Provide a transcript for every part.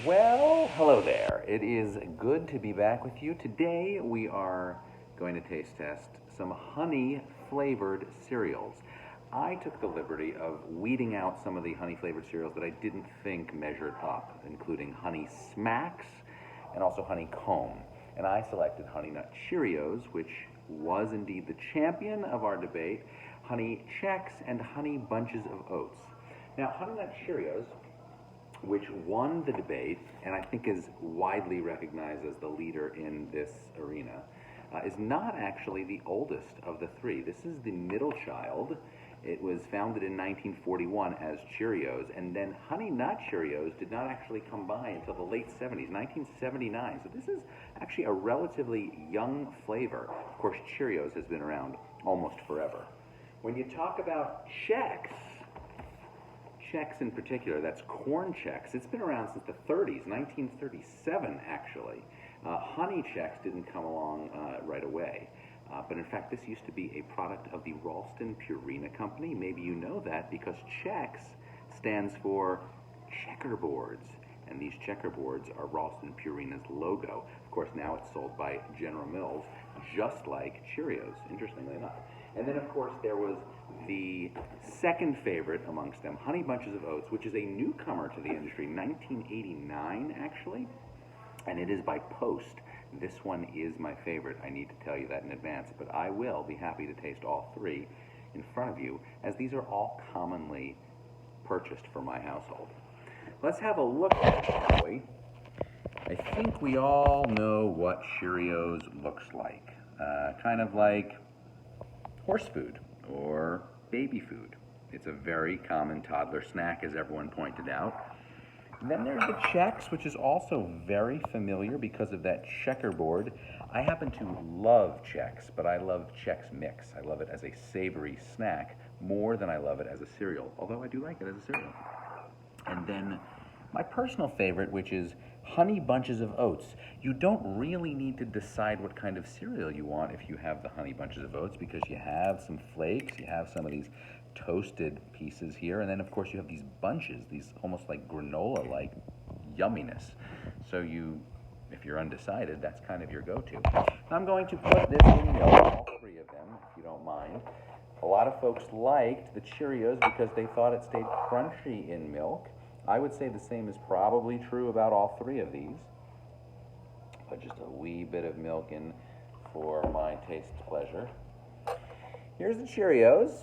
Well, hello there. It is good to be back with you. Today we are going to taste test some honey flavored cereals. I took the liberty of weeding out some of the honey flavored cereals that I didn't think measured up, including Honey Smacks and also Honeycomb. And I selected Honey Nut Cheerios, which was indeed the champion of our debate, Honey Chex, and Honey Bunches of Oats. Now, Honey Nut Cheerios, which won the debate and I think is widely recognized as the leader in this arena, is not actually the oldest of the three. This is the middle child. It was founded in 1941 as Cheerios, and then Honey Nut Cheerios did not actually come by until the late 70s, 1979. So this is actually a relatively young flavor. Of course, Cheerios has been around almost forever. When you talk about Chex in particular, that's corn Chex. It's been around since the 30s, 1937 actually. Honey Chex didn't come along right away. But in fact, this used to be a product of the Ralston Purina Company. Maybe you know that because Chex stands for checkerboards. And these checkerboards are Ralston Purina's logo. Of course, now it's sold by General Mills, just like Cheerios, interestingly enough. And then, of course, there was the second favorite amongst them, Honey Bunches of Oats, which is a newcomer to the industry, 1989, actually. And it is by Post. This one is my favorite. I need to tell you that in advance, but I will be happy to taste all three in front of you, as these are all commonly purchased for my household. Let's have a look at it, shall we? I think we all know what Cheerios looks like. Kind of like horse food or baby food. It's a very common toddler snack, as everyone pointed out. And then there's the Chex, which is also very familiar because of that checkerboard. I happen to love Chex, but I love Chex Mix. I love it as a savory snack more than I love it as a cereal, although I do like it as a cereal. And then my personal favorite, which is Honey Bunches of Oats. You don't really need to decide what kind of cereal you want if you have the Honey Bunches of Oats, because you have some flakes, you have some of these toasted pieces here, and then of course you have these bunches, these almost like granola-like yumminess. So if you're undecided, that's kind of your go-to. I'm going to put this in milk, all three of them, if you don't mind. A lot of folks liked the Cheerios because they thought it stayed crunchy in milk. I would say the same is probably true about all three of these. Put just a wee bit of milk in for my taste pleasure. Here's the Cheerios.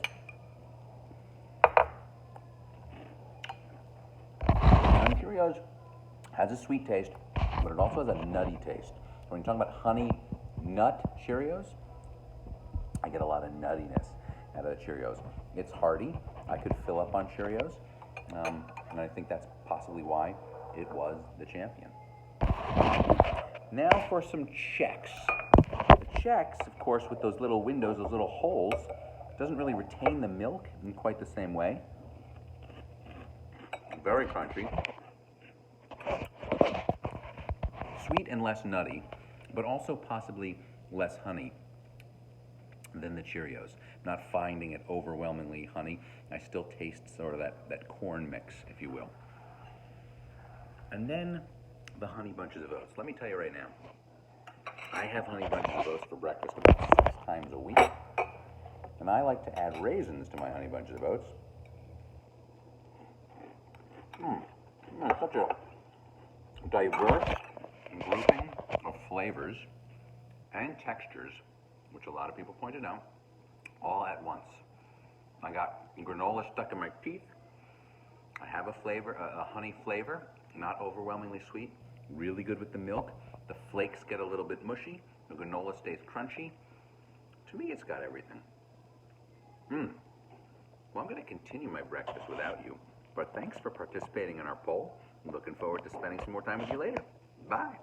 And Cheerios has a sweet taste, but it also has a nutty taste. When you're talking about Honey Nut Cheerios, I get a lot of nuttiness out of the Cheerios. It's hearty. I could fill up on Cheerios. And I think that's possibly why it was the champion. Now for some Chex. The Chex, of course, with those little windows, those little holes, doesn't really retain the milk in quite the same way. Very crunchy. Sweet and less nutty, but also possibly less honey than the Cheerios. Not finding it overwhelmingly honey. I still taste sort of that corn mix, if you will. And then the Honey Bunches of Oats. Let me tell you right now, I have Honey Bunches of Oats for breakfast about 6 times a week. And I like to add raisins to my Honey Bunches of Oats. Such a diverse grouping of flavors and textures, which a lot of people pointed out, all at once. I got granola stuck in my teeth. I have a flavor, a honey flavor, not overwhelmingly sweet, really good with the milk. The flakes get a little bit mushy. The granola stays crunchy. To me, it's got everything. Well, I'm going to continue my breakfast without you, but thanks for participating in our poll. I'm looking forward to spending some more time with you later. Bye.